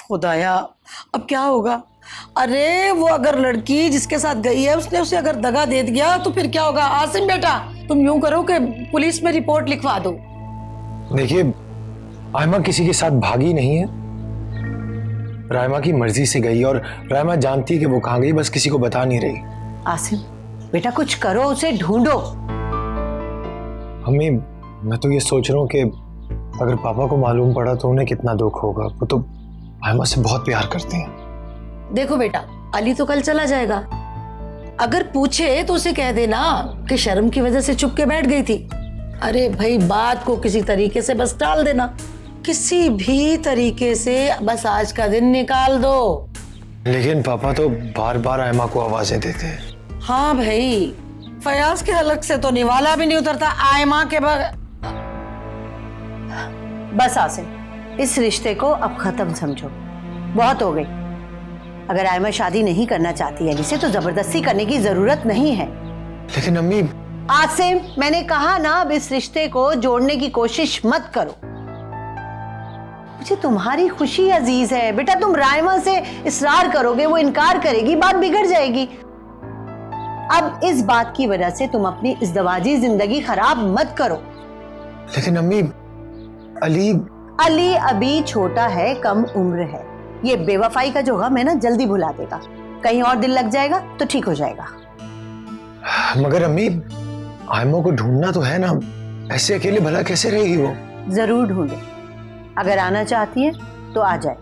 खुदाया, अब क्या होगा? अरे वो अगर लड़की जिसके साथ गई है उसने उसे अगर दगा दे दिया तो फिर क्या होगा? आसिम बेटा, तुम यूं करो कि पुलिस में रिपोर्ट लिखवा दो। देखिए, आयमा किसी के साथ भागी नहीं है। रायमा की मर्जी से गई और रायमा जानती है कि वो कहाँ गई, बस किसी को बता नहीं रही। आसिम बेटा कुछ करो, उसे ढूंढो। अम्मी, मैं तो ये सोच रहा हूँ कि अगर पापा को मालूम पड़ा तो उन्हें कितना दुख होगा। वो तो आयमा से बहुत प्यार करते हैं। देखो बेटा, अली तो कल चला जाएगा। अगर पूछे तो उसे कह देना कि शर्म की वजह से चुप के बैठ गई थी। अरे भाई, बात को किसी तरीके से बस टाल देना, किसी भी तरीके से बस आज का दिन निकाल दो। लेकिन पापा तो बार बार आयमा को आवाजें देते हैं। हाँ भाई, फयाज के हलक से तो निवाला भी नहीं उतरता आयमा के बगैर। बस आसिम, इस रिश्ते को अब खत्म समझो, बहुत हो गई। अगर आयमा शादी नहीं करना चाहती है अली से तो जबरदस्ती करने की जरूरत नहीं है। लेकिन अम्मी। आसिम, मैंने कहा ना, अब इस रिश्ते को जोड़ने की कोशिश मत करो। मुझे तुम्हारी खुशी अजीज है बेटा। तुम रायमा से इसरार करोगे, वो इनकार करेगी, बात बिगड़ जाएगी। अब इस बात की वजह से तुम अपनी इज़्दवाजी जिंदगी खराब मत करो। लेकिन अम्मी, अली अभी छोटा है, कम उम्र है। ये बेवफाई का जो गम है ना, जल्दी भुला देगा। कहीं और दिल लग जाएगा तो ठीक हो जाएगा। मगर अम्मी, आयमा को ढूंढना तो है ना, ऐसे अकेले भला कैसे रहेगी वो? जरूर ढूंढे। अगर आना चाहती है तो आ जाए,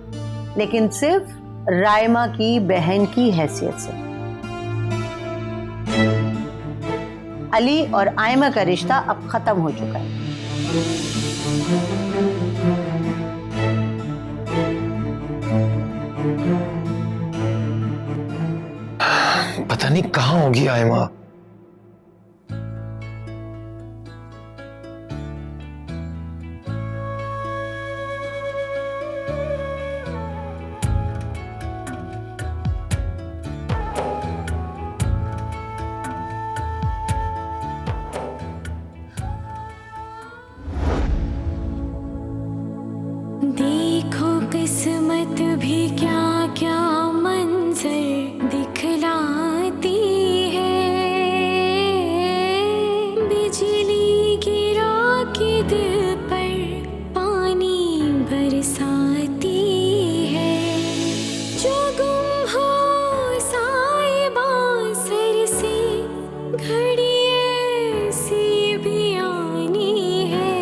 लेकिन सिर्फ रायमा की बहन की हैसियत से। अली और आयमा का रिश्ता अब खत्म हो चुका है। पता नहीं कहाँ होगी आयमा। देखो किस्मत भी क्या क्या मंजर दिखलाती है। बिजली गिरा के दिल पर पानी बरसाती है। जो गुम हो साहिबा सर से घड़ी ऐसी भी आनी है।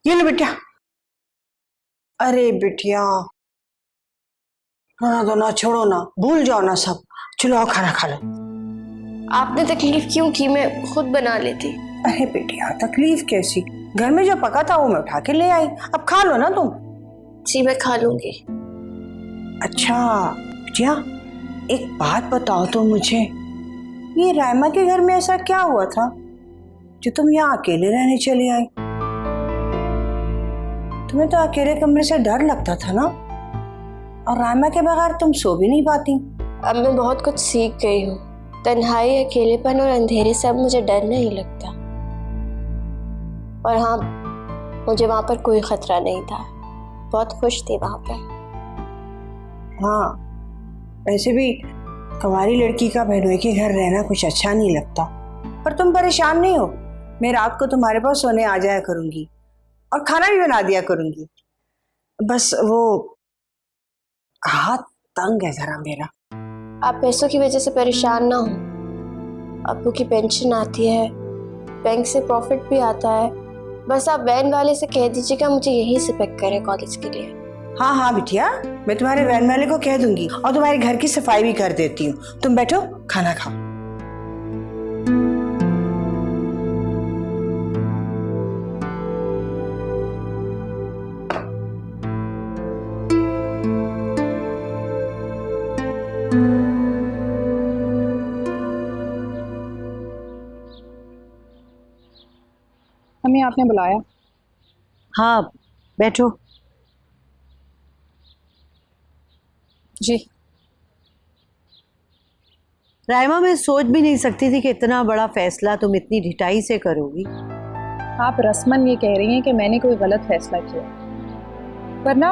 ये लो बेटा। अरे बिटिया, रोना धोना छोड़ो ना, भूल जाओ ना सब। चलो आओ, खाना खा लो। आपने तकलीफ क्यों की? मैं खुद बना लेती। अरे बिटिया, तकलीफ कैसी? घर में जो पका था वो मैं उठा के ले आई, अब खा लो ना तुम। जी मैं खा लूंगी। अच्छा बिटिया, एक बात बताओ तो मुझे, ये रायमा के घर में ऐसा क्या हुआ था जो तुम यहाँ अकेले रहने चली आई? तुम्हें तो अकेले कमरे से डर लगता था ना, और रायमा के बगैर तुम सो भी नहीं पाती। अब मैं बहुत कुछ सीख गई हूँ। तन्हाई, अकेलेपन और अंधेरे से अब मुझे डर नहीं लगता। और हाँ, मुझे वहां पर कोई खतरा नहीं था। बहुत खुश थी वहां पर। हाँ, वैसे भी हमारी लड़की का बहनोई के घर रहना कुछ अच्छा नहीं लगता। पर तुम परेशान नहीं हो, मैं रात को तुम्हारे पास सोने आ जाया करूंगी और खाना भी बना दिया करूंगी। बस वो हाथ तंग है जरा मेरा। आप पैसों की वजह से परेशान ना हो। अब्बू की पेंशन आती है, बैंक से प्रॉफिट भी आता है। बस आप वैन वाले से कह दीजिएगा मुझे यहीं से पिक करे कॉलेज के लिए। हाँ हाँ बिटिया, मैं तुम्हारे वैन वाले को कह दूंगी और तुम्हारे घर की सफाई भी कर देती हूँ। तुम बैठो, खाना खाओ। मम्मी आपने बुलाया? हाँ बैठो। जी। राइमा, मैं सोच भी नहीं सकती थी कि इतना बड़ा फैसला तुम इतनी ढिठाई से करोगी। आप रस्मन ये कह रही हैं कि मैंने कोई गलत फैसला किया, पर ना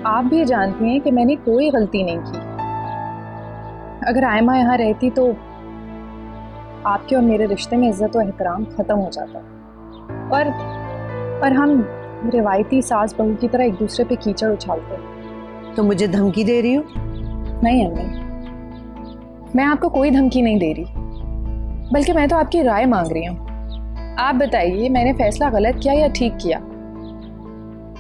आप भी जानती हैं कि मैंने कोई गलती नहीं की। अगर आयमा यहाँ रहती तो आपके और मेरे रिश्ते में इज्जत और एहतराम खत्म हो जाता, और हम रिवायती सास बहू की तरह एक दूसरे पे कीचड़ उछालते। तुम मुझे धमकी दे रही हो? नहीं अम्मी, मैं आपको कोई धमकी नहीं दे रही, बल्कि मैं तो आपकी राय मांग रही हूँ। आप बताइए, मैंने फैसला गलत किया या ठीक किया?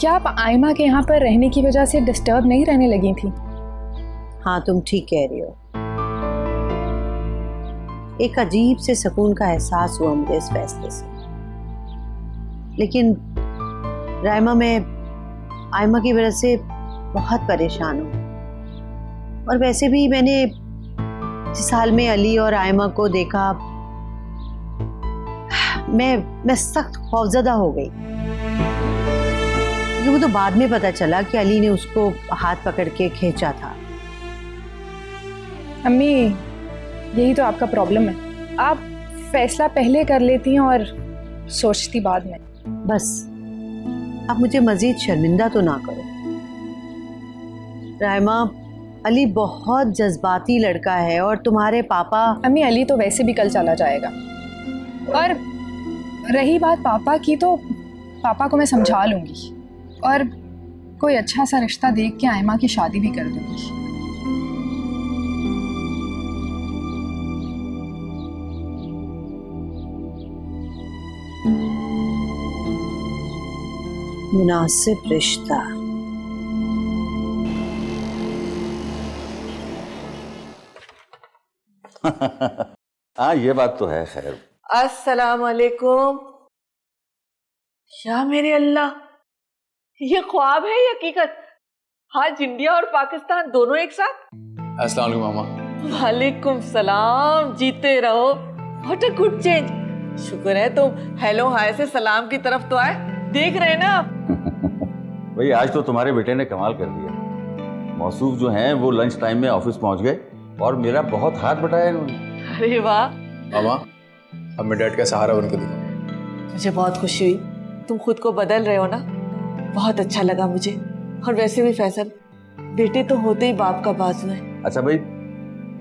क्या आप आयमा के यहाँ पर रहने की वजह से डिस्टर्ब नहीं रहने लगी थी? हाँ तुम ठीक कह रही हो। एक अजीब से सुकून का एहसास हुआ मुझे इस फैसले से। लेकिन राइमा, मैं आयमा की वजह से बहुत परेशान हूँ। और वैसे भी मैंने जिस हाल में अली और आयमा को देखा, मैं सख्त खौफजदा हो गई। क्योंकि वो तो बाद में पता चला कि अली ने उसको हाथ पकड़ के खींचा था। अम्मी, यही तो आपका प्रॉब्लम है। आप फैसला पहले कर लेती हैं और सोचती बाद में। बस अब मुझे मजीद शर्मिंदा तो ना करो। राइमा, अली बहुत जज्बाती लड़का है और तुम्हारे पापा। अम्मी, अली तो वैसे भी कल चला जाएगा, और रही बात पापा की, तो पापा को मैं समझा लूंगी और कोई अच्छा सा रिश्ता देख के आयमा की शादी भी कर दूंगी। मुनासिब रिश्ता। हाँ ये बात तो है। खैर, अस्सलाम वालेकुम। या मेरे अल्लाह, ये ख्वाब है या हकीकत? आज इंडिया और पाकिस्तान दोनों एक साथ। अस्सलाम वालेकुम मामा। वालेकुम सलाम, जीते रहो। What a good change. शुक्र है तुम हेलो हाय से सलाम की तरफ तो आए। देख रहे हैं ना आप। भाई आज तो तुम्हारे बेटे ने कमाल कर दिया। मौसूफ जो हैं वो लंच टाइम में ऑफिस पहुंच गए और मेरा बहुत हाथ बटाया इन्होंने। अरे वाह, मामा, अब मैं डैड का सहारा बन के दिखा। मुझे बहुत खुशी हुई। तुम खुद को बदल रहे हो ना, बहुत अच्छा लगा मुझे। और वैसे भी फैसल, बेटे तो होते ही बाप का बाजू है। अच्छा भाई,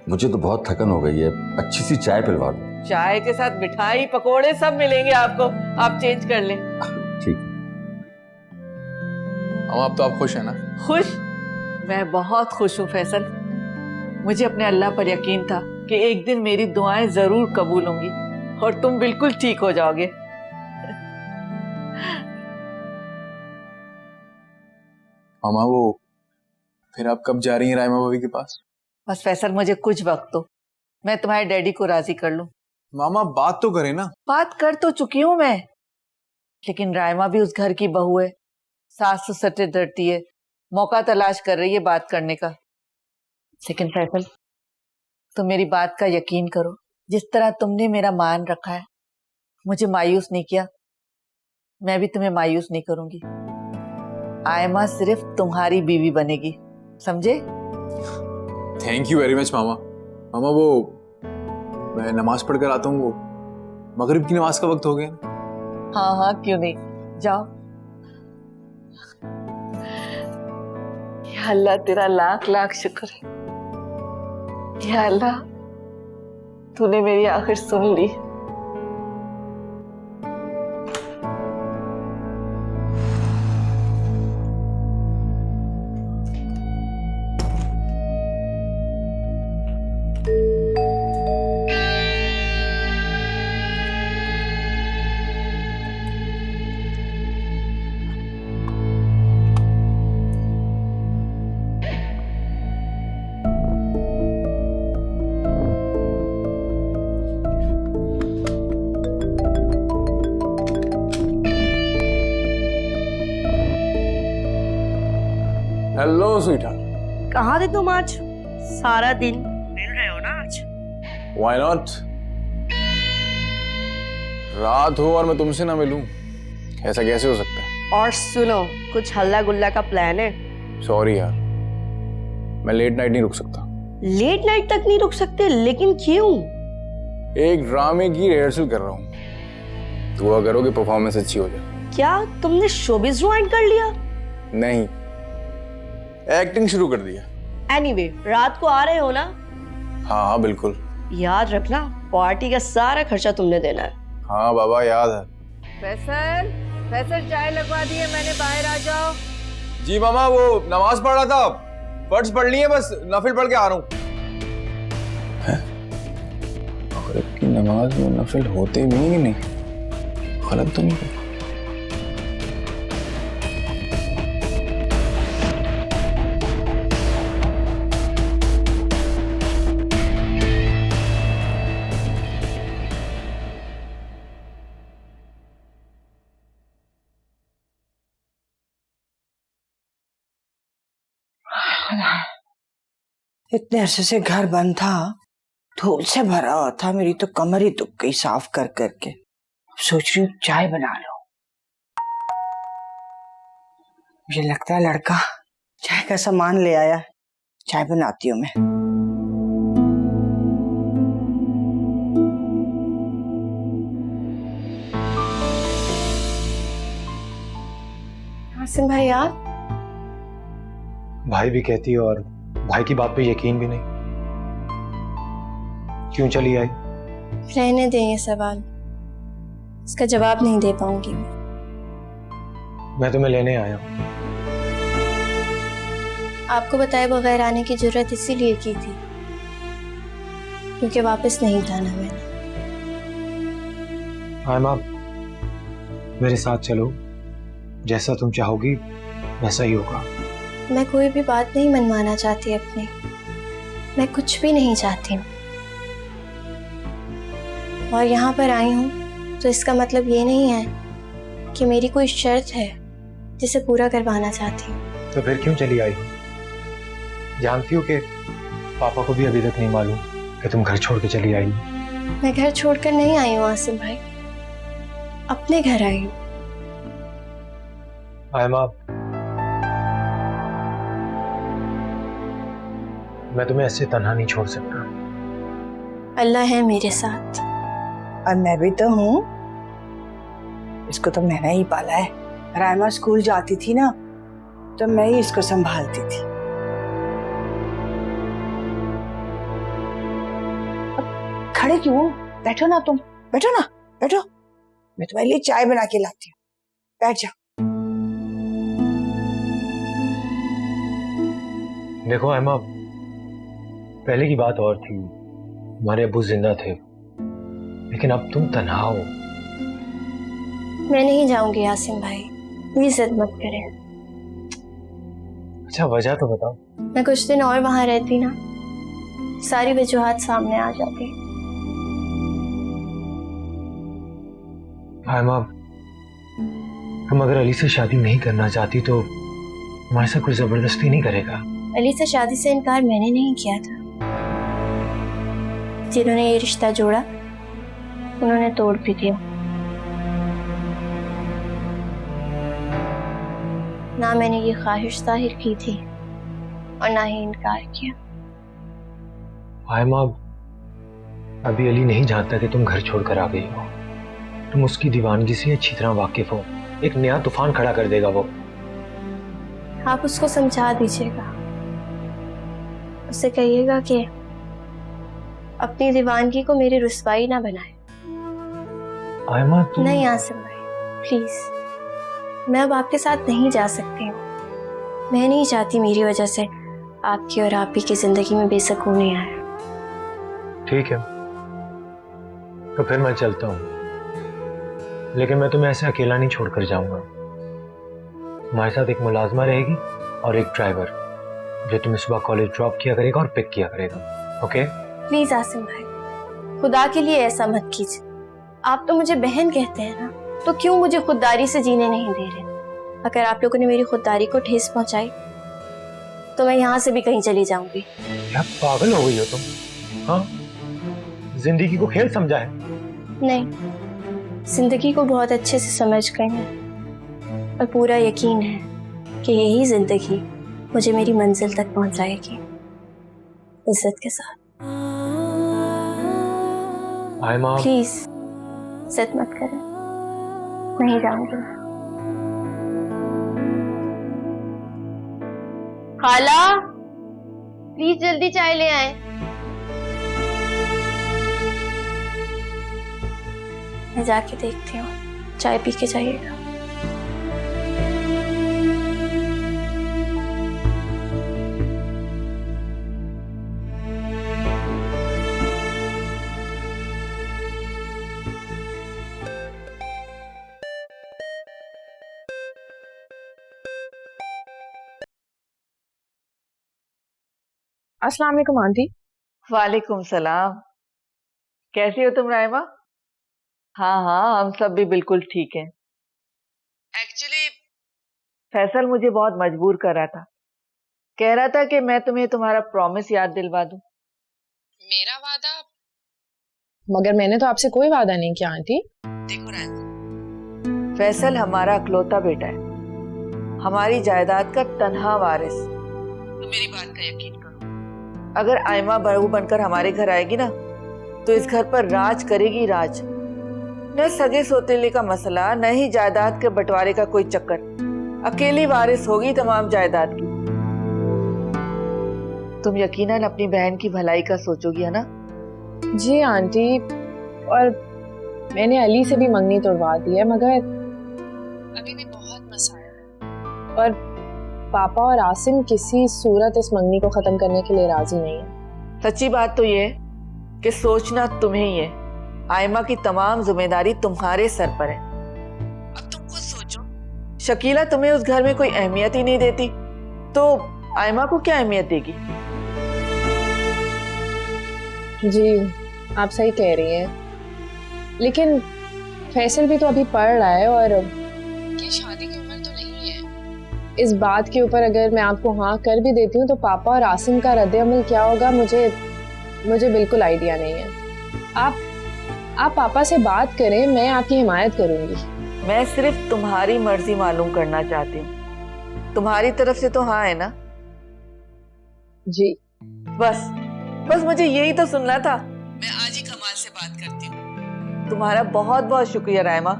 मुझे तो बहुत थकन हो गई है, अच्छी सी चाय पिलवा दो। चाय के साथ मिठाई पकोड़े सब मिलेंगे आपको, आप चेंज कर लें। ठीक। मामा अब तो आप खुश हैं ना? खुश? मैं बहुत खुश हूँ फैसल। मुझे अपने अल्लाह पर यकीन था कि एक दिन मेरी दुआएं जरूर कबूल होंगी और तुम बिल्कुल ठीक हो जाओगे। मामा वो फिर आप कब जा रही हैं राइमा भाभी के पास? बस फैसल, मुझे कुछ वक्त दो, मैं तुम्हारे डैडी को राजी कर लूं। मामा बात तो करें ना। बात कर तो चुकी हूं मैं, लेकिन राइमा भी उस घर की बहू है, सास ससुर से डरती है, मौका तलाश कर रही है बात करने का। लेकिन फैसल, तुम मेरी बात का यकीन करो, जिस तरह तुमने मेरा मान रखा है, मुझे मायूस नहीं किया, मैं भी तुम्हें मायूस नहीं करूंगी। आयमा सिर्फ तुम्हारी बीवी बनेगी, समझे? थैंक यू वेरी मच मामा। मामा वो मैं नमाज पढ़ कर आता हूँ, वो मगरिब की नमाज का वक्त हो गया। हाँ हाँ, क्यों नहीं, जाओ। या अल्लाह, तेरा लाख लाख शुक्र है। या अल्लाह, तूने मेरी आखिर सुन ली। Hello sweetheart. कहाँ थे तुम आज? सारा दिन मिल रहे हो ना आज? Why not? रात हो और मैं तुमसे ना मिलूं, ऐसा कैसे हो सकता है? और सुनो, कुछ हल्ला गुल्ला का प्लान है? सॉरी यार, मैं लेट नाइट नहीं रुक सकता। लेट नाइट तक नहीं रुक सकते? लेकिन क्यों? एक ड्रामे की रिहर्सल कर रहा हूँ, दुआ करो कि परफॉर्मेंस अच्छी हो जाए। क्या तुमने शोबिज ज्वाइन कर लिया? नहीं, एक्टिंग शुरू कर दिया। एनीवे, रात को आ रहे हो ना? हाँ हाँ बिल्कुल। याद रखना, पार्टी का सारा खर्चा तुमने देना है। हाँ बाबा याद है। फैसल, फैसल चाय लगवा दी है मैंने, बाहर आ जाओ। जी मामा, वो नमाज पढ़ रहा था, फर्ज पढ़ ली है, बस नफिल पढ़ के आ रहा हूँ। मगरिब की नमाज में नफिल होते भी हैं कि नहीं? गलत तो नहीं है? इतने अरसे से घर बंद था, धूल से भरा हुआ था, मेरी तो कमर ही दुख गई साफ कर करके। सोच रही हूँ चाय बना लो। मुझे लगता है लड़का चाय का सामान ले आया, चाय बनाती हूँ मैं। आसिम भाई आप? भाई भी कहती है और भाई की बात पे यकीन भी नहीं। क्यों चली आई? रहने दें ये सवाल, इसका जवाब नहीं दे पाऊंगी। मैं तुम्हें लेने आया हूँ। आपको बताए बगैर आने की जरूरत इसीलिए की थी क्योंकि वापस नहीं जाना मैंने। आयमा, मेरे साथ चलो, जैसा तुम चाहोगी वैसा ही होगा। मैं कोई भी बात नहीं मनवाना चाहती अपनी, मैं कुछ भी नहीं चाहती हूँ। और यहाँ पर आई हूँ तो इसका मतलब ये नहीं है कि मेरी कोई शर्त है जिसे पूरा करवाना चाहती हूँ। तो फिर क्यों चली आई हो? जानती हो कि पापा को भी अभी तक नहीं मालूम कि तुम घर छोड़ के चली आई हो। मैं घर छोड़कर नहीं आई हूँ आसिम भाई, अपने घर आई हूँ। आयमा, मैं तुम्हें ऐसे तन्हा नहीं छोड़ सकता। अल्लाह है मेरे साथ। और मैं भी तो हूँ, इसको तो मैंने ही पाला है। रायमा स्कूल जाती थी ना, तो मैं ही इसको संभालती थी। अब खड़े क्यों हो? बैठो ना तुम, बैठो ना, बैठो, मैं तुम्हारे लिए चाय बना के लाती हूँ, बैठ जाओ। देखो आयमा, पहले की बात और थी, हमारे अब्बू जिंदा थे, लेकिन अब तुम तन्हा हो। मैं नहीं जाऊंगी आसिम भाई, प्लीज जिद मत करें। अच्छा वजह तो बताओ। मैं कुछ दिन और वहां रहती ना, सारी वजूहात सामने आ जाती। आयमा, तुम अगर अली से शादी नहीं करना चाहती तो हमारे साथ कोई जबरदस्ती नहीं करेगा। अली से शादी से इनकार मैंने नहीं किया था, जिन्होंने ये रिश्ता जोड़ा उन्होंने तोड़ भी दिया। ना मैंने ये ख्वाहिश जाहिर की थी और ना ही इनकार किया। आयमा, अभी अली नहीं जानता कि तुम घर छोड़कर आ गई हो। तुम उसकी दीवानगी से अच्छी तरह वाकिफ हो। एक नया तूफान खड़ा कर देगा वो। आप उसको समझा दीजिएगा, उससे कहिएगा कि अपनी दीवानगी को मेरी रुस्वाई ना बनाए। आयमा तुम... नहीं आसिम भाई प्लीज, मैं अब आपके साथ नहीं जा सकती हूँ। मैं नहीं चाहती मेरी वजह से आपकी और आप ही की जिंदगी में बेसुकूनी आए। ठीक है, तो फिर मैं चलता हूँ, लेकिन मैं तुम्हें ऐसे अकेला नहीं छोड़कर जाऊंगा। हमारे साथ एक मुलाजमा रहेगी और एक ड्राइवर जो तुम्हें सुबह कॉलेज ड्रॉप किया करेगा और पिक किया करेगा। ओके? प्लीज आसिम भाई, खुदा के लिए ऐसा मत कीजिए। आप तो मुझे बहन कहते हैं ना, तो क्यों मुझे खुददारी से जीने नहीं दे रहे? अगर आप लोगों ने मेरी खुददारी को ठेस पहुंचाई तो मैं यहाँ से भी कहीं चली जाऊंगी। क्या पागल हो गई हो तुम? हाँ, जिंदगी को खेल समझा है? नहीं, जिंदगी को बहुत अच्छे से समझ गई हूँ। और पूरा यकीन है कि यही जिंदगी मुझे मेरी मंजिल तक पहुंचाएगी, इज्जत के साथ। आयमा, प्लीज जिद मत करें, नहीं जाऊंगी। खाला प्लीज जल्दी चाय ले आए। मैं जाके देखती हूँ, चाय पी के जाइएगा। अस्सलाम वालेकुम आंटी। वालेकुम सलाम। कैसी हो तुम रायमा? हाँ हाँ, हम सब भी बिल्कुल ठीक हैं। एक्चुअली फैसल मुझे बहुत मजबूर कर रहा था, कह रहा था कि मैं तुम्हें तुम्हारा प्रॉमिस याद दिलवा दूं। मेरा वादा? मगर मैंने तो आपसे कोई वादा नहीं किया आंटी। देखो रायमा, फैसल हमारा अकलौता बेटा है, हमारी जायदाद का तन्हा वारिस। तो मेरी बात का यकीन करो, अगर आयमा बहू बनकर हमारे घर आएगी ना तो इस घर पर राज करेगी राज। न सगे सौतेले का मसला, न ही जायदाद के बंटवारे का कोई चक्कर, अकेली वारिस होगी तमाम जायदाद की। तुम यकीनन अपनी बहन की भलाई का सोचोगी, है ना? जी आंटी, और मैंने अली से भी मंगनी तोड़वा दी है, मगर अभी भी बहुत मसाइल है और पापा और आसिम किसी सूरत इस मंगनी को खत्म करने के लिए राजी नहीं है। सच्ची बात तो ये है कि सोचना तुम्हें ही है, आयमा की तमाम जिम्मेदारी तुम्हारे सर पर है। अब तुम खुद सोचो, शकीला तुम्हें उस घर में कोई अहमियत ही नहीं देती तो आयमा को क्या अहमियत देगी? जी आप सही कह रही हैं, लेकिन फैसल भी तो अभी पढ़ रहा है और ये शादी की उम्र तो नहीं है। इस बात के ऊपर अगर मैं आपको हाँ कर भी देती हूँ तो पापा और आसिम का रद्द-ए-अमल क्या होगा मुझे बिल्कुल आइडिया नहीं है। आप पापा से बात करें, मैं आपकी हिमायत करूंगी। मैं सिर्फ तुम्हारी मर्जी मालूम करना चाहती हूँ, तुम्हारी तरफ से तो हाँ है ना? जी बस मुझे यही तो सुनना था। मैं आज ही कमाल से बात करती हूँ। तुम्हारा बहुत बहुत शुक्रिया रायमा।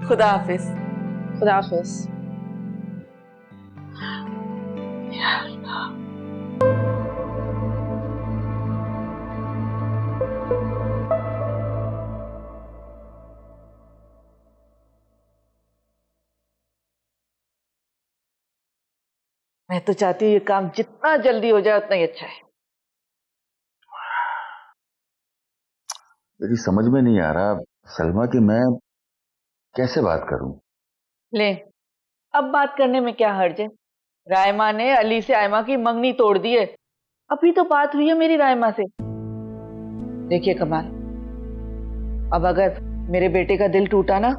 खुदा हाफिज। खुदा हाफिज। मैं तो चाहती हूँ ये काम जितना जल्दी हो जाए उतना ही अच्छा है। मेरी समझ में नहीं आ रहा सलमा कि मैं कैसे बात करूं। ले, अब बात करने में क्या हर्ज है? रायमा ने अली से आयमा की मंगनी तोड़ दी है। अभी तो बात हुई है मेरी रायमा से। देखिए कमाल, अब अगर मेरे बेटे का दिल टूटा ना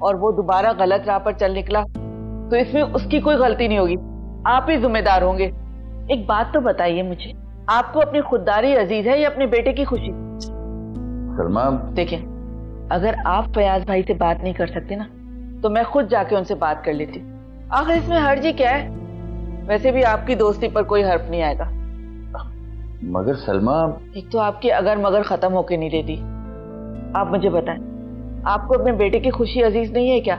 और वो दोबारा गलत राह पर चल निकला तो इसमें उसकी कोई गलती नहीं होगी, आप ही जिम्मेदार होंगे। एक बात तो बताइए मुझे, आपको अपनी खुददारी अजीज है या अपने बेटे की खुशी? सलमा देखिए, अगर आप फयाज भाई से बात नहीं कर सकते ना तो मैं खुद जाके उनसे बात कर लेती। आखिर इसमें हर्ज ही क्या है? वैसे भी आपकी दोस्ती पर कोई हर्फ नहीं आएगा। मगर सलमा, एक तो आपकी अगर मगर खत्म होके नहीं देती। आप मुझे बताएं, आपको अपने बेटे की खुशी अजीज नहीं है क्या?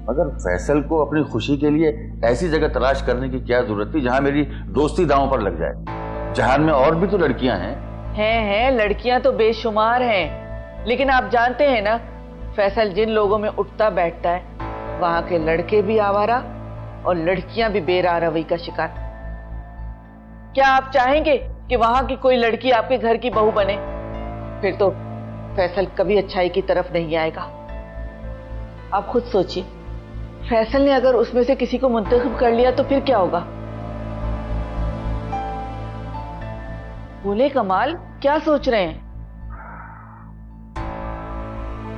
मगर फैसल को अपनी खुशी के लिए ऐसी जगह तलाश करने की क्या जरूरत थी जहां मेरी दोस्ती दांव पर लग जाए? जहान में और भी तो लड़कियां हैं। हैं लड़कियां तो बेशुमार हैं, लेकिन आप जानते हैं ना, फैसल जिन लोगों में उठता बैठता है वहां के लड़के भी आवारा और लड़कियां भी बेराह रवैया का शिकार। क्या आप चाहेंगे कि वहां की कोई लड़की आपके घर की बहू बने? फिर तो फैसल कभी अच्छाई की तरफ नहीं आएगा। आप खुद सोचिए, फैसल ने अगर उसमें से किसी को मुंतखब कर लिया तो फिर क्या होगा? बोले कमाल, क्या सोच रहे हैं?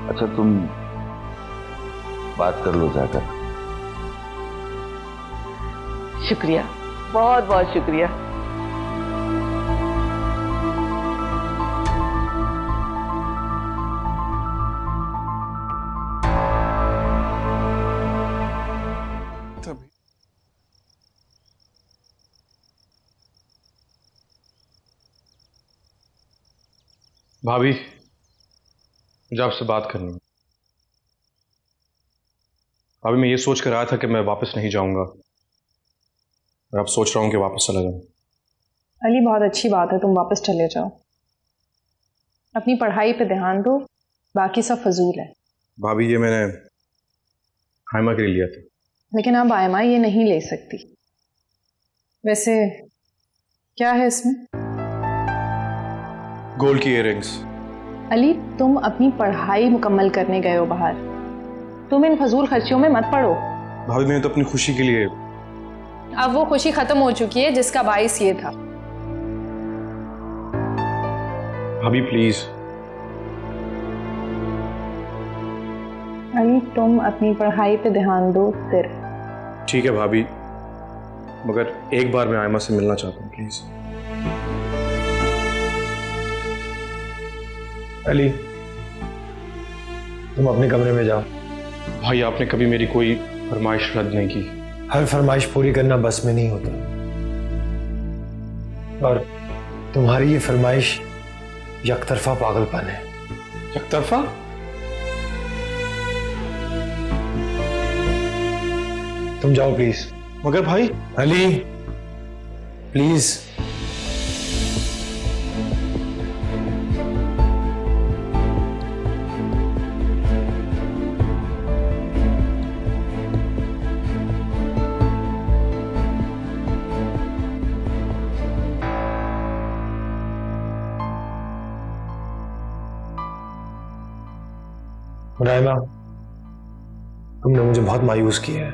अच्छा तुम बात कर लो जाकर। शुक्रिया, बहुत बहुत शुक्रिया। भाभी, मुझे आपसे बात करनी है। भाभी, मैं ये सोच कर आया था कि मैं वापस नहीं जाऊंगा, और अब सोच रहा हूँ कि वापस चला जाऊं। अली, बहुत अच्छी बात है, तुम वापस चले जाओ। अपनी पढ़ाई पे ध्यान दो, बाकी सब फजूल है। भाभी, ये मैंने आयमा के लिए लिया था। लेकिन अब आयमा ये नहीं ले सकती। वैसे क्या है इसमें? गोल्ड की इयररिंग्स। अली, तुम अपनी पढ़ाई मुकम्मल करने गए हो बाहर, तुम इन फजूल खर्चियों में मत पड़ो। भाभी, मैंने तो अपनी खुशी के लिए। अब वो खुशी खत्म हो चुकी है जिसका बाइस ये था। भाभी प्लीज। अली, तुम अपनी पढ़ाई पे ध्यान दो सिर्फ। ठीक है भाभी, मगर एक बार मैं आयमा से मिलना चाहता हूँ, प्लीज। अली, तुम अपने कमरे में जाओ। भाई, आपने कभी मेरी कोई फरमाइश रद्द नहीं की। हर फरमाइश पूरी करना बस में नहीं होता, और तुम्हारी ये फरमाइश यकतरफा पागलपन है। यकतरफा? तुम जाओ प्लीज। मगर भाई। अली प्लीज। मुनाइमा, तुमने मुझे बहुत मायूस किया है।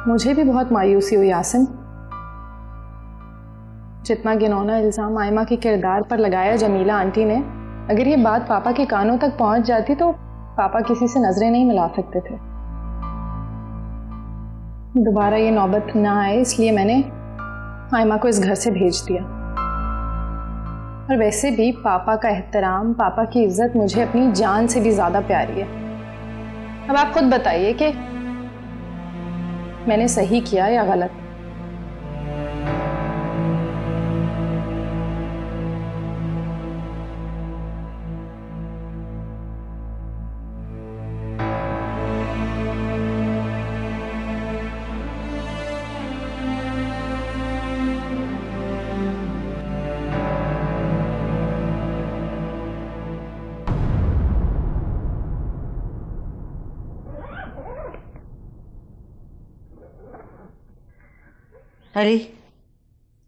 मुझे भी बहुत मायूसी हुई यासिन। जितना घिनौना इल्ज़ाम आयमा के किरदार पर लगाया जमीला आंटी ने, अगर ये बात पापा के कानों तक पहुंच जाती तो पापा किसी से नजरें नहीं मिला सकते थे। दोबारा ये नौबत ना आए इसलिए मैंने आयमा को इस घर से भेज दिया। और वैसे भी पापा का एहतराम, पापा की इज्जत मुझे अपनी जान से भी ज्यादा प्यारी है। अब आप खुद बताइए कि मैंने सही किया या गलत। अली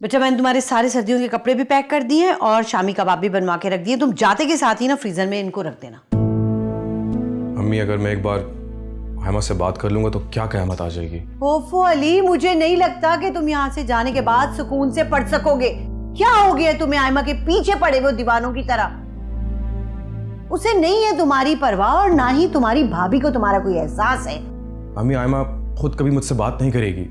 बेटा, मैंने तुम्हारे सारे सर्दियों के कपड़े भी पैक कर दिए हैं और शामी कबाब भी बनवा के रख दिए। तुम जाते के साथ ही ना फ्रीजर में इनको रख देना। अम्मी, अगर मैं एक बार आयमा से बात कर लूंगा तो क्या क़यामत आ जाएगी। ओफो अली, मुझे नहीं लगता कि तुम यहाँ से जाने के बाद सुकून से पढ़ सकोगे। क्या हो गया तुम्हें आयमा के पीछे पड़े हुए दीवानों की तरह? उसे नहीं है तुम्हारी परवाह, और ना ही तुम्हारी भाभी को तुम्हारा कोई एहसास है। अम्मी, आयमा खुद कभी मुझसे बात नहीं करेगी।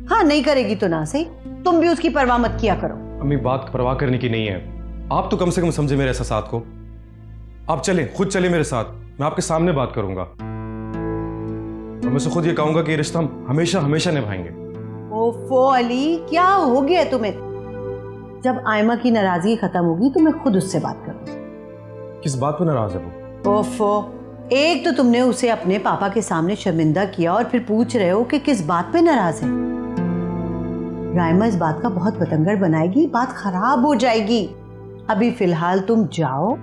हाँ, नहीं करेगी तो ना सही, तुम भी उसकी परवाह मत किया करो। अम्मी, बात परवाह करने की नहीं है। आप तो कम से कम समझे मेरे एहसास को। आप चलें, खुद चले मेरे साथ, मैं आपके सामने बात करूंगा। और मैं से खुद ये कहूंगा कि ये रिश्ता हम हमेशा हमेशा निभाएंगे। ओफो अली, क्या हो गया तुम्हें? जब आयमा की नाराजगी खत्म होगी तो मैं खुद उससे बात करूंगी। किस बात पे नाराज है वो? ओफो, एक तो तुमने उसे अपने पापा के सामने शर्मिंदा किया और फिर पूछ रहे हो कि किस बात पे नाराज है। राइमा इस बात का बहुत बतंगड़ बनाएगी, बात खराब हो जाएगी। अभी फिलहाल तुम जाओ,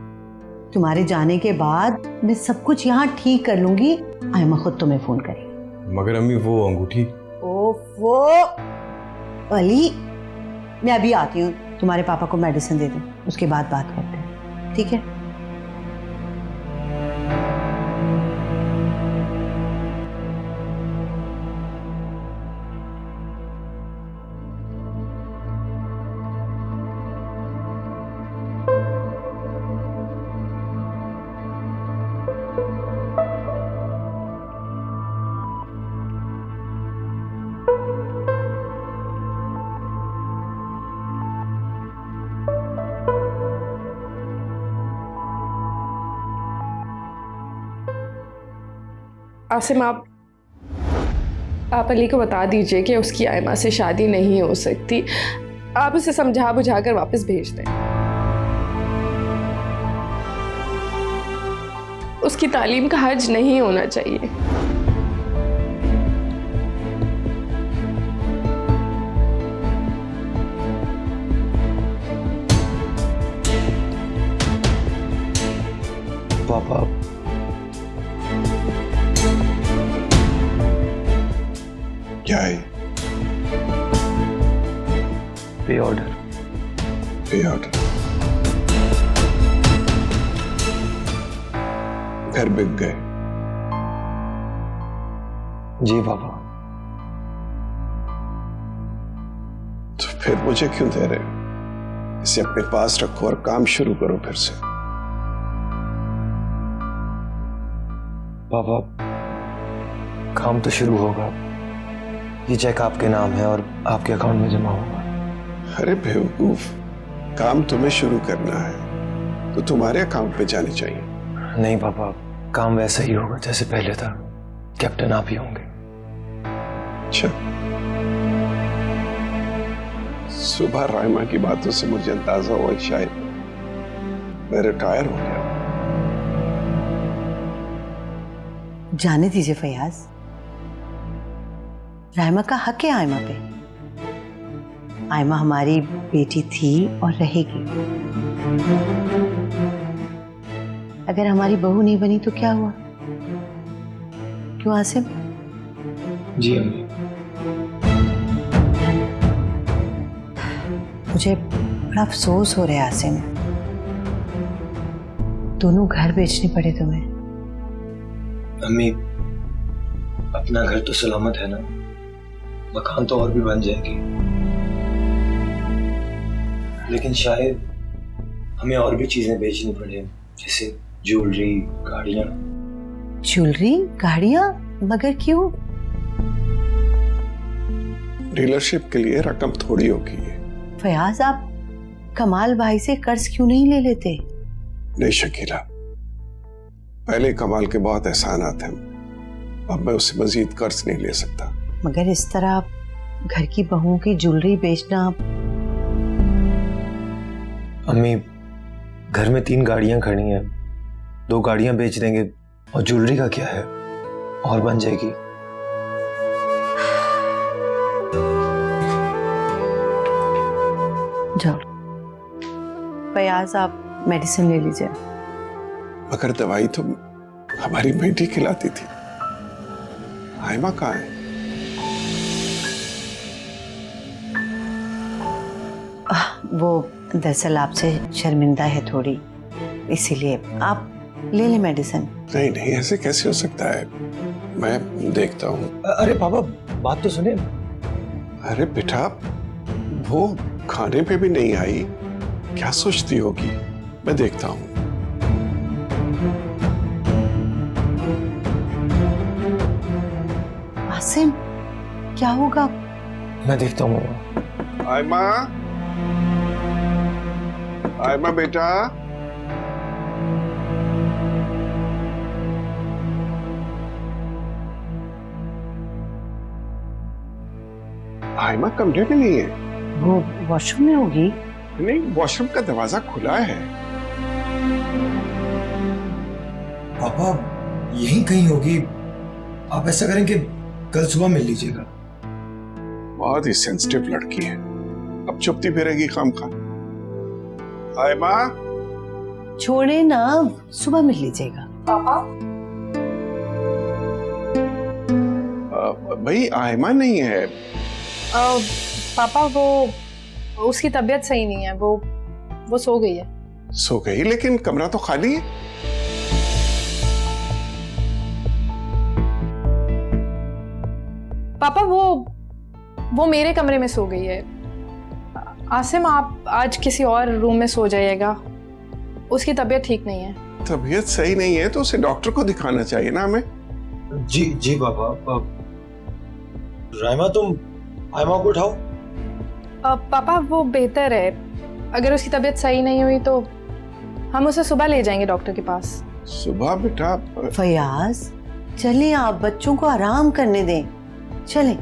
तुम्हारे जाने के बाद मैं सब कुछ यहाँ ठीक कर लूंगी। आयमा खुद तुम्हें फोन करेगी। मगर अम्मी, वो अंगूठी। ओफो अली, मैं अभी आती हूँ, तुम्हारे पापा को मेडिसिन दे दूँ, उसके बाद बात करते हैं, ठीक है? आसिम, आप अली को बता दीजिए कि उसकी आयमा से शादी नहीं हो सकती। आप उसे समझा बुझा कर वापस भेज दें। उसकी तालीम का हर्ज नहीं होना चाहिए। पापा क्या है? पे ऑर्डर। पे ऑर्डर। घर बिक गए। जी पापा। तो फिर मुझे क्यों दे रहे हो? इसे अपने पास रखो और काम शुरू करो फिर से। पापा काम तो शुरू होगा, ये चेक आपके नाम है और आपके अकाउंट में जमा होगा। अरे बेवकूफ, काम तुम्हें शुरू करना है तो तुम्हारे अकाउंट में जानी चाहिए। नहीं पापा, काम वैसा ही होगा जैसे पहले था, कैप्टन आप ही होंगे। अच्छा, सुबह राइमा की बातों से मुझे अंदाजा हुआ कि शायद मैं रिटायर हो गया। जाने दीजिए फयाज, राइमा का हक है आयमा पे। आयमा हमारी बेटी थी और रहेगी। अगर हमारी बहू नहीं बनी तो क्या हुआ? क्यों आसिम? जी अम्मी। मुझे बड़ा अफसोस हो रहा है आसिम, दोनों घर बेचने पड़े तुम्हें। अम्मी अपना घर तो सलामत है ना, मकान तो और भी बन जाएंगे, लेकिन शायद हमें और भी चीजें बेचनी पड़े, जैसे ज्वेलरी, गाड़ियां। ज्वेलरी, गाड़ियां? मगर क्यों? डीलरशिप के लिए रकम थोड़ी होगी। फयाज, आप कमाल भाई से कर्ज क्यों नहीं ले लेते? नहीं शकीला, पहले कमाल के बहुत एहसानात हैं, अब मैं उससे मजीद कर्ज नहीं ले सकता। मगर इस तरह घर की बहुओं की ज्वेलरी बेचना। अम्मी घर में 3 गाड़ियां खड़ी हैं, 2 गाड़ियां बेच देंगे और ज्वेलरी का क्या है, और बन जाएगी। जाओ फयाज, आप मेडिसिन ले लीजिए। मगर दवाई तो हमारी बेटी खिलाती थी। आयमा कहाँ है? वो दरअसल आपसे शर्मिंदा है थोड़ी, इसीलिए आप ले लें मेडिसिन। नहीं नहीं, ऐसे कैसे हो सकता है, मैं देखता हूँ। अरे पापा बात तो सुने। अरे बेटा, वो खाने पे भी नहीं आई, क्या सोचती होगी, मैं देखता हूँ। आसिम, क्या होगा? मैं देखता हूँ। आयमा, आयमा बेटा, आयमा कमरे में नहीं है। वो वॉशरूम में होगी। नहीं, वॉशरूम का दरवाजा खुला है। पापा यहीं कहीं होगी, आप ऐसा करें कि कल सुबह मिल लीजिएगा। बहुत ही सेंसिटिव लड़की है, अब चुपती फिरेगी खामखा। आयमा, छोड़े ना, सुबह मिल लीजिएगा। पापा, भाई आयमा नहीं है। पापा वो उसकी तबीयत सही नहीं है, वो सो गई है। सो गई, लेकिन कमरा तो खाली है। पापा वो मेरे कमरे में सो गई है। आसिम, आप आज किसी और रूम में सो जाइएगा, उसकी तबीयत ठीक नहीं है। तबीयत सही नहीं है तो उसे डॉक्टर को दिखाना चाहिए ना हमें। जी जी पापा। राइमा तुम आयमा को उठाओ। पापा वो बेहतर है, अगर उसकी तबीयत सही नहीं हुई तो हम उसे सुबह ले जाएंगे डॉक्टर के पास। सुबह बेटा? फयाज चलें, आप बच्चों को आराम करने दें, चलें।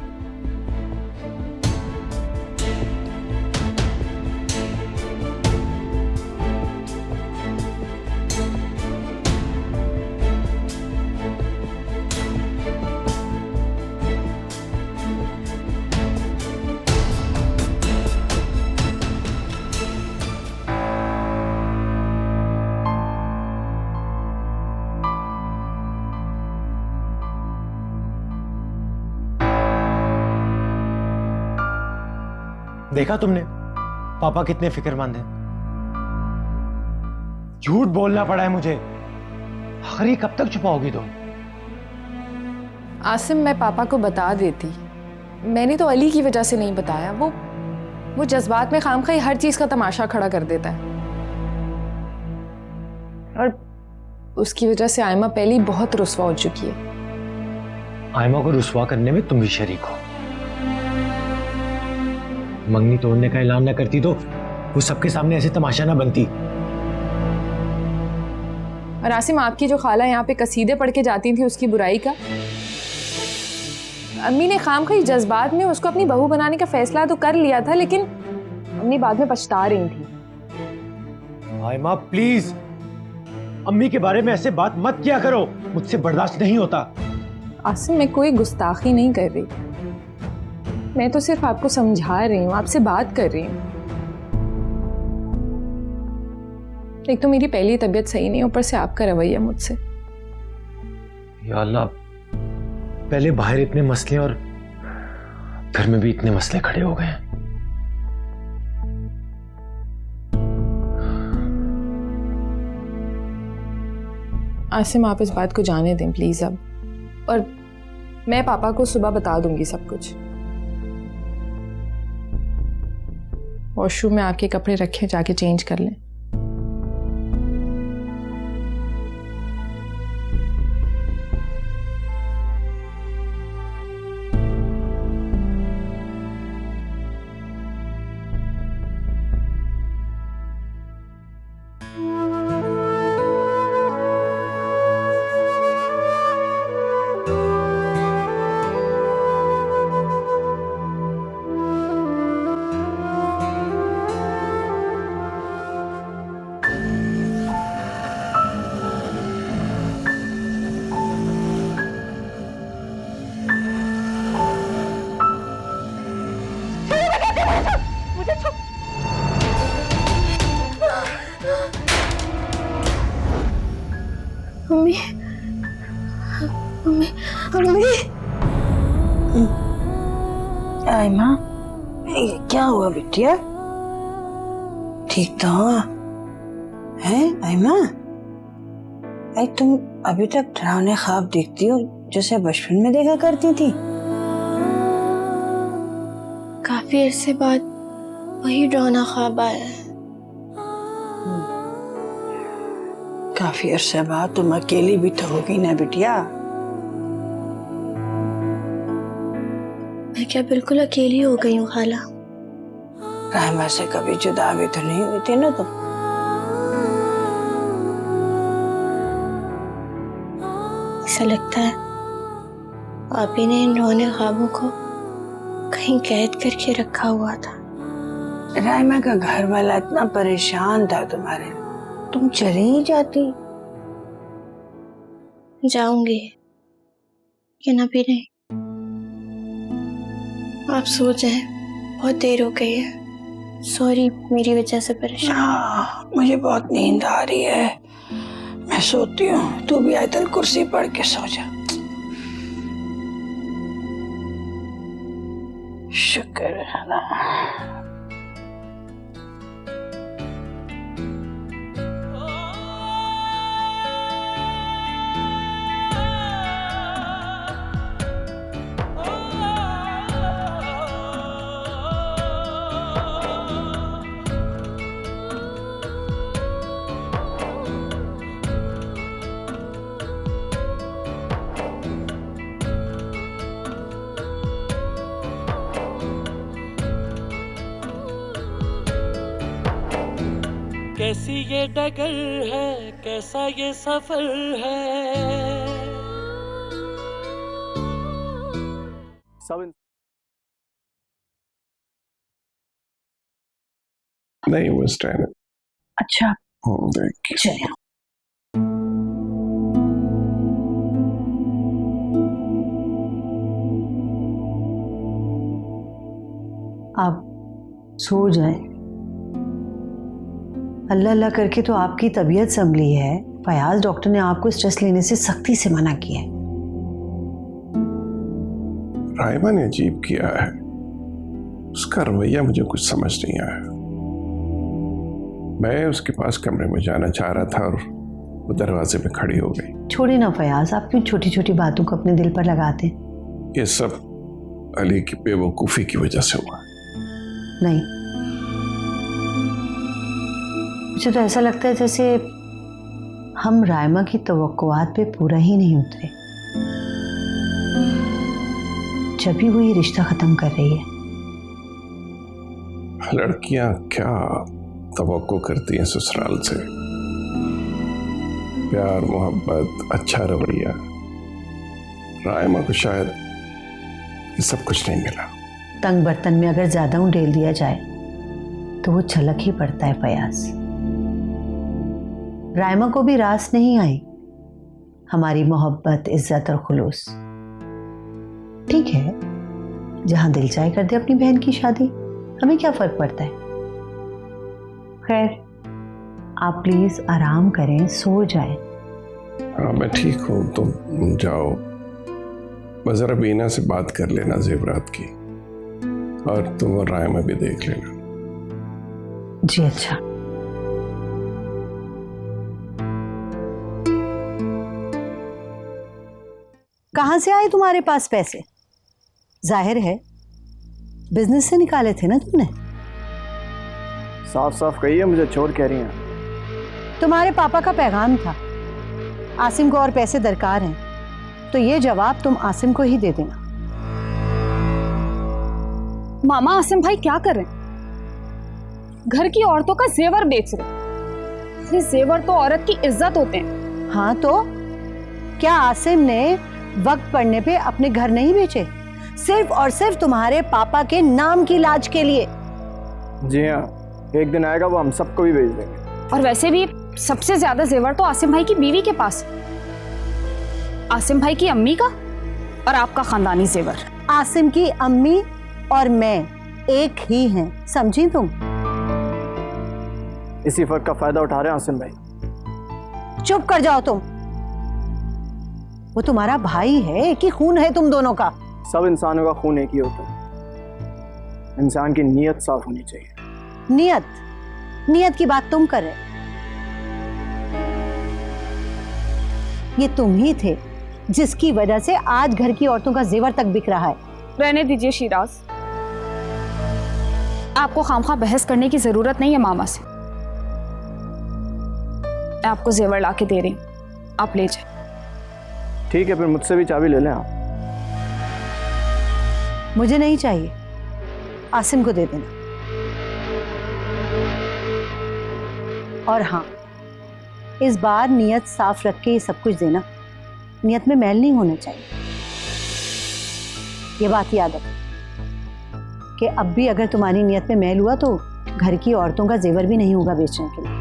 देखा तुमने पापा कितने फिक्रमंद हैं। झूठ बोलना पड़ा है मुझे। आखिर ये कब तक छुपाओगी तुम? आसिम, मैं पापा को बता देती। मैंने तो अली की वजह से नहीं बताया। वो जज्बात में खामखाई हर चीज का तमाशा खड़ा कर देता है, और उसकी वजह से आयमा पहले ही बहुत रुस्वा हो चुकी है। आयमा को रुस्वा करने में तुम भी शरीक हो। मंगनी तोड़ने का ऐलान ना करती तो वो सबके सामने ऐसे तमाशा ना बनती। और आसिम, आपकी जो खाला यहाँ पे कसीदे पढ़ के जाती थी उसकी बुराई का, अम्मी ने खामखाई जज्बात में उसको अपनी बहू बनाने का फैसला तो कर लिया था, लेकिन अम्मी बाद में पछता रही थी। आयमा प्लीज, अम्मी के बारे में ऐसे बात मत किया करो, मुझसे बर्दाश्त नहीं होता। आसिम, मैं कोई गुस्ताखी नहीं कर रही, मैं तो सिर्फ आपको समझा रही हूँ, आपसे बात कर रही हूँ। एक तो मेरी पहली तबीयत सही नहीं, ऊपर से आपका रवैया मुझसे। या अल्लाह, पहले बाहर इतने मसले और घर में भी इतने मसले खड़े हो गए हैं। आसिम, आप इस बात को जाने दें प्लीज अब, और मैं पापा को सुबह बता दूंगी सब कुछ। वॉशरूम में आपके कपड़े रखे, जाके चेंज कर लें। Mummy, mummy, mummy. आयमा, क्या हुआ बिटिया? ठीक तो हो? हैं आयमा? आई, तुम अभी तक डरावने ख्वाब देखती हो जैसे बचपन में देखा करती थी। काफी अरसे बाद वही डरावना ख्वाब आया है। काफी अरसे बाद तुम अकेली भी तो होगी ना बिटिया? मैं क्या बिल्कुल अकेली हो गई हूँ खाला? राहिमा से कभी जुदा भी तो नहीं हुई थी ना तुम? ऐसा लगता है आप ही ने इन डरावने ख्वाबों को कहीं कैद करके रखा हुआ था। राहिमा का घर वाला इतना परेशान था तुम्हारे लिए, तुम चली ही जाती। जाऊंगी कि ना भी नहीं। आप सो जाएं, बहुत देर हो गई है। सॉरी, मेरी वजह से परेशान। मुझे बहुत नींद आ रही है, मैं सोती हूँ। तू भी आयतल कुर्सी पढ़ के सो जा। शुक्र है ना। कैसी ये डगर है, कैसा ये सफर है। नहीं वो स्टैंड। अच्छा देख चलिए। आप सो जाए। अल्लाह अल्लाह करके तो आपकी तबीयत संभली है। फयाज डॉक्टर ने आपको स्ट्रेस लेने से सख्ती से मना किया है। राहिमा ने अजीब किया है, उसका रवैया मुझे कुछ समझ नहीं आया। मैं उसके पास कमरे में जाना चाह रहा था और वो दरवाजे पे खड़ी हो गई। छोड़े ना फयाज, आप क्यों छोटी छोटी बातों को अपने दिल पर लगाते? ये सब अली की बेवकूफ़ी की वजह से हुआ। नहीं, मुझे तो ऐसा लगता है जैसे हम रायमा की तवक्कुआत पे पूरा ही नहीं उतरे, जब भी वो ये रिश्ता खत्म कर रही है। लड़कियां क्या तवक्को करती हैं ससुराल से? प्यार, मोहब्बत, अच्छा रवैया। रायमा को शायद ये सब कुछ नहीं मिला। तंग बर्तन में अगर ज्यादा उंडेल दिया जाए तो वो छलक ही पड़ता है फयाज। रायमा को भी रास नहीं आई हमारी मोहब्बत, इज्जत और खुलूस। ठीक है, जहां दिल चाहे कर दे अपनी बहन की शादी, हमें क्या फर्क पड़ता है। खैर, आप प्लीज आराम करें, सो जाएं। हाँ, मैं ठीक हूँ, तुम जाओ। बस जरा बीना से बात कर लेना जेवरात की, और तुम और रायमा भी देख लेना। जी अच्छा। कहां से आए तुम्हारे पास पैसे? जाहिर है बिजनेस से निकाले थे ना तुमने। साफ साफ कही है, मुझे चोर कह रही हैं। तुम्हारे पापा का पैगाम था, आसिम को और पैसे दरकार हैं, तो ये जवाब तुम आसिम को ही दे देना। मामा, आसिम भाई क्या कर रहे हैं? घर की औरतों का जेवर बेच रहे। अरे जेवर तो औरत की इज्जत होते हैं। हाँ तो क्या आसिम ने वक्त पड़ने पे अपने घर नहीं बेचे, सिर्फ और सिर्फ तुम्हारे पापा के नाम की लाज के लिए? जी हाँ, एक दिन आएगा वो हम सबको भी बेच देंगे। और वैसे भी सबसे ज्यादा जेवर तो आसिम भाई की बीवी के पास है। आसिम भाई की अम्मी का और आपका खानदानी जेवर। आसिम की अम्मी और मैं एक ही हैं, समझी तुम? इसी फर्क का फायदा उठा रहे हैं आसिम भाई। चुप कर जाओ तुम। वो तुम्हारा भाई है, एक ही खून है तुम दोनों का। सब इंसानों का खून एक ही होता है, इंसान की नीयत साफ होनी चाहिए। नियत? नियत की बात तुम कर रहे। ये तुम ही थे जिसकी वजह से आज घर की औरतों का जेवर तक बिक रहा है। रहने दीजिए शिराज, आपको खामखा बहस करने की जरूरत नहीं है मामा से। मैं आपको जेवर ला के दे रही हूं, आप ले जाए। ठीक है, फिर मुझसे भी चाबी ले लें आप। मुझे नहीं चाहिए, आसिम को दे देना। और हाँ, इस बार नियत साफ रख के ये सब कुछ देना। नियत में मैल नहीं होना चाहिए, ये बात याद रखो कि अब भी अगर तुम्हारी नियत में मैल हुआ तो घर की औरतों का जेवर भी नहीं होगा बेचने के लिए।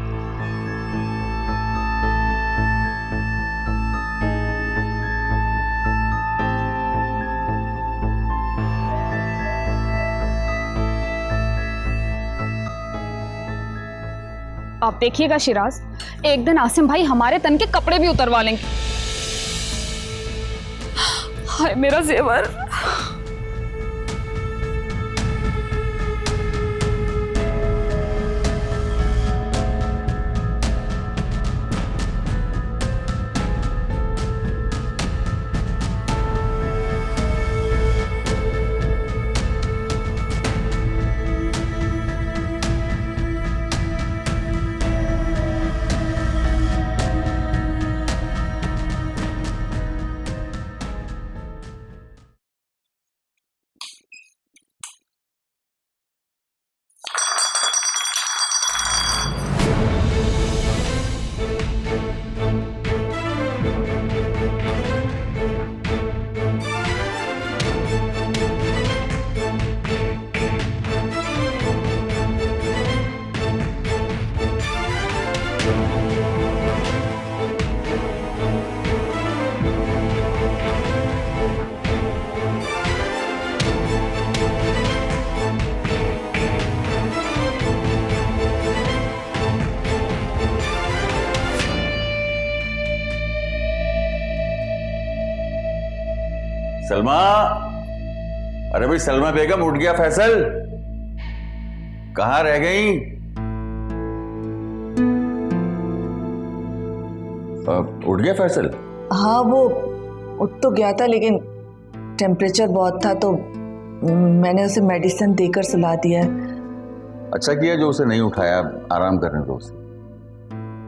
आप देखिएगा शिराज, एक दिन आसिम भाई हमारे तन के कपड़े भी उतरवा लेंगे। हाय मेरा जेवर। सलमा, अरे भाई सलमा बेगम, उठ गया फैसल? कहाँ रह गई? उठ गया फैसल? हाँ, वो उठ तो गया था, लेकिन टेम्परेचर बहुत था तो मैंने उसे मेडिसिन देकर सुला दिया है। अच्छा किया जो उसे नहीं उठाया, आराम करने दो उसे।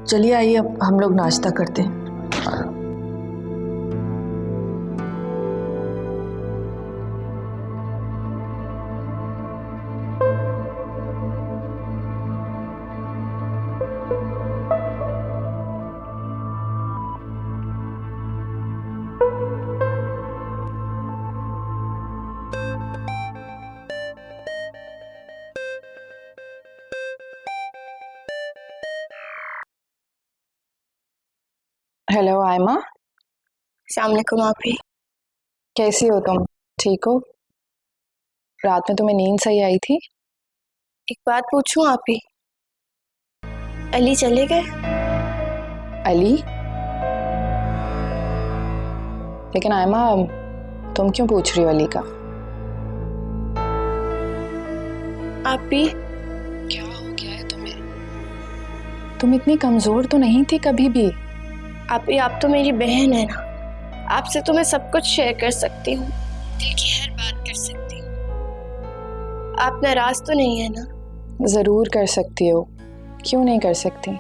चलिए आइए, अब हम लोग नाश्ता करते हैं। हेलो आयमा। अस्सलाम वालेकुम आपी। कैसी हो तुम? ठीक हो? रात में तुम्हें नींद सही आई थी? एक बात पूछूं आपी, अली चले गए? अली? लेकिन आयमा, तुम क्यों पूछ रही हो अली का? आपी क्या हो गया है तुम्हें? तुम इतनी कमजोर तो नहीं थी कभी भी। आपी, आप तो मेरी बहन है ना, आपसे तो मैं सब कुछ शेयर कर सकती हूँ, दिल की हर बात कर सकती हूँ। आप नाराज तो नहीं है ना? जरूर कर सकती हो, क्यों नहीं कर सकती।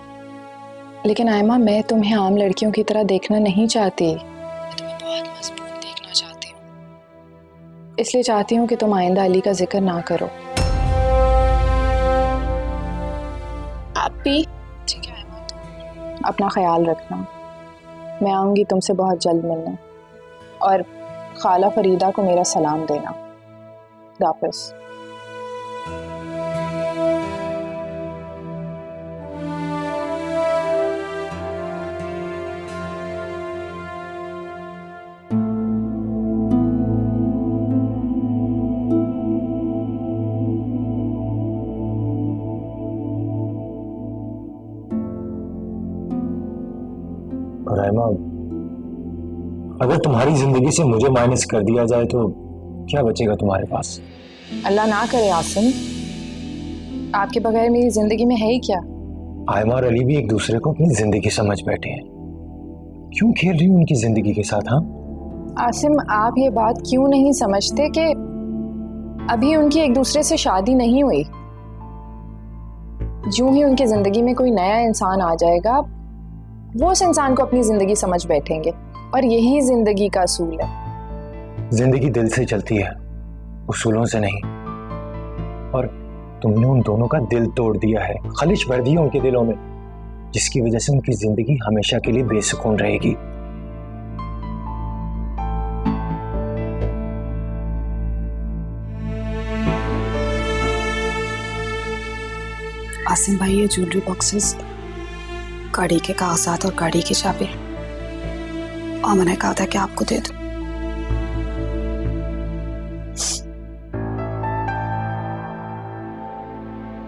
लेकिन आयमा, मैं तुम्हें आम लड़कियों की तरह देखना नहीं चाहती, मैं तुम्हें बहुत मजबूत देखना चाहती हूँ। इसलिए चाहती हूँ कि तुम आइंदा अली का जिक्र ना करो। आपी ठीक है आयमा, तुम अपना ख्याल रखना। मैं आऊँगी तुमसे बहुत जल्द मिलने, और खाला फरीदा को मेरा सलाम देना। वापस। राइमा, अगर तुम्हारी जिंदगी से मुझे माइनस कर दिया जाए तो क्या बचेगा तुम्हारे पास? अल्लाह ना करे आसिम, आपके बगैर मेरी जिंदगी में है ही क्या? आयमा और अली भी एक दूसरे को अपनी जिंदगी समझ बैठे हैं, क्यों खेल रही हूँ उनकी जिंदगी के साथ? हाँ आसिम, आप ये बात क्यों नहीं समझते कि अभी उनकी एक दूसरे से शादी नहीं हुई। यूं ही उनकी जिंदगी में कोई नया इंसान आ जाएगा, वो उस इंसान को अपनी जिंदगी समझ बैठेंगे, और यही जिंदगी का असूल है। जिंदगी दिल से चलती है, उसूलों से नहीं। और तुमने उन दोनों का दिल तोड़ दिया है, खलिश भर दी है उनके दिलों में, जिसकी वजह से उनकी जिंदगी हमेशा के लिए बेसुकून रहेगी। आसिम भाई, ये ज्वेलरी बॉक्सेस, गाड़ी के कागजात और गाड़ी की चाबी, और मैंने कहा था कि आपको दे दूं।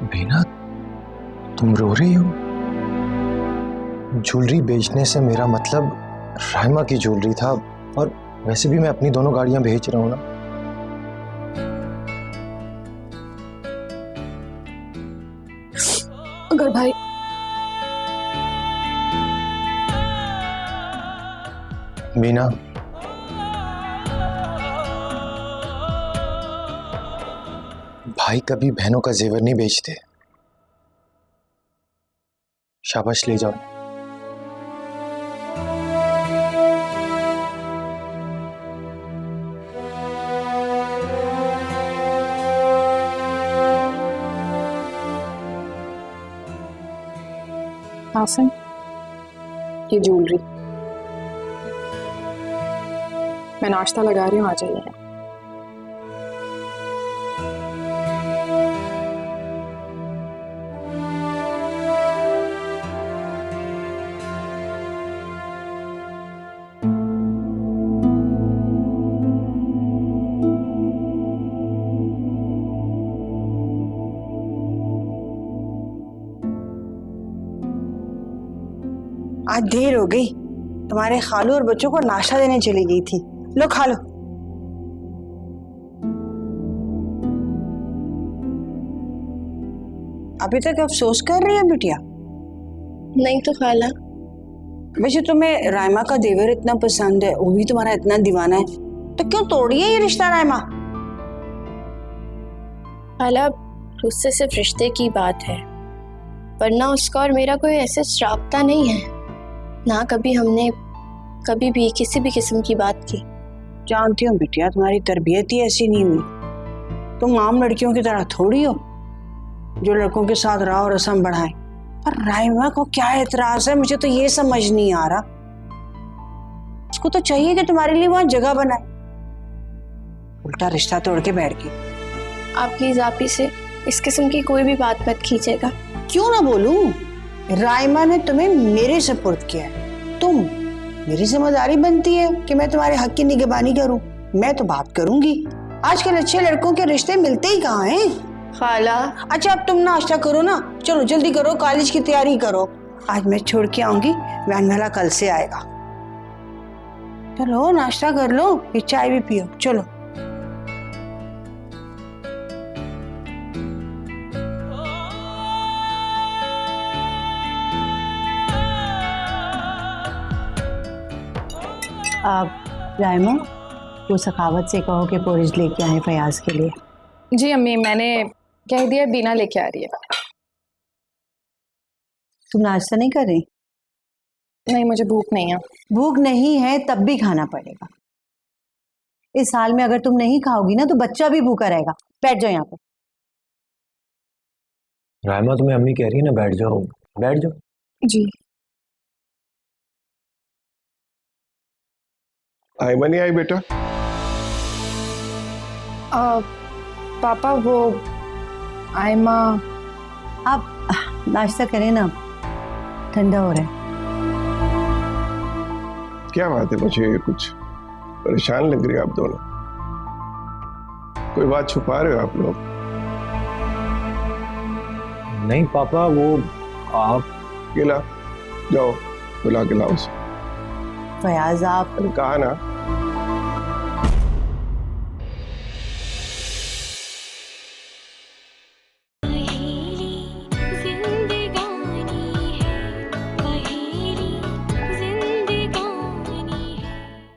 बीना, तुम रो रही हो? ज्वेलरी बेचने से मेरा मतलब राइमा की ज्वेलरी था, और वैसे भी मैं अपनी दोनों गाड़ियां बेच रहा हूं ना। अगर भाई बीना, भाई कभी बहनों का जेवर नहीं बेचते। शाबाश, ले जाओ। आसिम, ये ज्वेलरी मैं नाश्ता लगा रही हूँ, आ जाइए। आज देर हो गई, तुम्हारे खालू और बच्चों को नाश्ता देने चली गई थी। लो खा लो। अभी तक अफसोस कर रही है बिटिया? नहीं तो खाला। वैसे तुम्हें रायमा का देवर इतना पसंद है, वो भी तुम्हारा इतना दीवाना है, तो क्यों तोड़िए ये रिश्ता रायमा? खाला, उससे सिर्फ रिश्ते की बात है, वरना उसका और मेरा कोई ऐसे राब्ता नहीं है। ना कभी हमने कभी भी किसी भी किस्म की बात की। जानती हूँ बिटिया, तुम्हारी तरबियत ही ऐसी नहीं हुई। तुम आम लड़कियों की तरह थोड़ी हो जो लड़कों के साथ राह और रस्म बढ़ाए। पर रायमा को क्या एतराज है, मुझे तो ये समझ नहीं आ रहा। उसको तो चाहिए कि तुम्हारे लिए वहां जगह बनाए, उल्टा रिश्ता तोड़ के बैठ गई। आप प्लीज आप ही से इस किस्म की कोई भी बात मत कीजिएगा। क्यों ना बोलूं? रायमा ने तुम्हें मेरे सुपुर्द किया है, मेरी जिम्मेदारी बनती है कि मैं तुम्हारे हक की निगरानी करूं। मैं तो बात करूंगी। आजकल अच्छे लड़कों के रिश्ते मिलते ही कहाँ हैं खाला। अच्छा अब तुम नाश्ता करो ना, चलो जल्दी करो, कॉलेज की तैयारी करो। आज मैं छोड़ के आऊंगी, वैन वाला कल से आएगा। चलो नाश्ता कर लो, फिर चाय भी पियो, चलो। आप रायमा तो सखावत से कहो कि पोरिज लेके आए फयाज के लिए। जी अम्मी, मैंने कह दिया बीना लेके आ रही है। तुम नाश्ता नहीं कर रही? नहीं, मुझे भूख नहीं है। भूख नहीं है तब भी खाना पड़ेगा। इस साल में अगर तुम नहीं खाओगी ना तो बच्चा भी भूखा रहेगा। बैठ जाओ यहाँ पर। रायमा तुम्हें अम्मी कह रही है ना बैठ जाओ, बैठ जाओ। जी। आयमा नहीं आई बेटा? पापा वो आयमा। आप नाश्ता करें ना, ठंडा हो रहा है। क्या बात है, मुझे कुछ परेशान लग रही है आप दोनों। कोई बात छुपा रहे हो आप लोग? नहीं पापा, वो आप गिला जाओ, बुला के लाओ उसे। फयाज आप कहा ना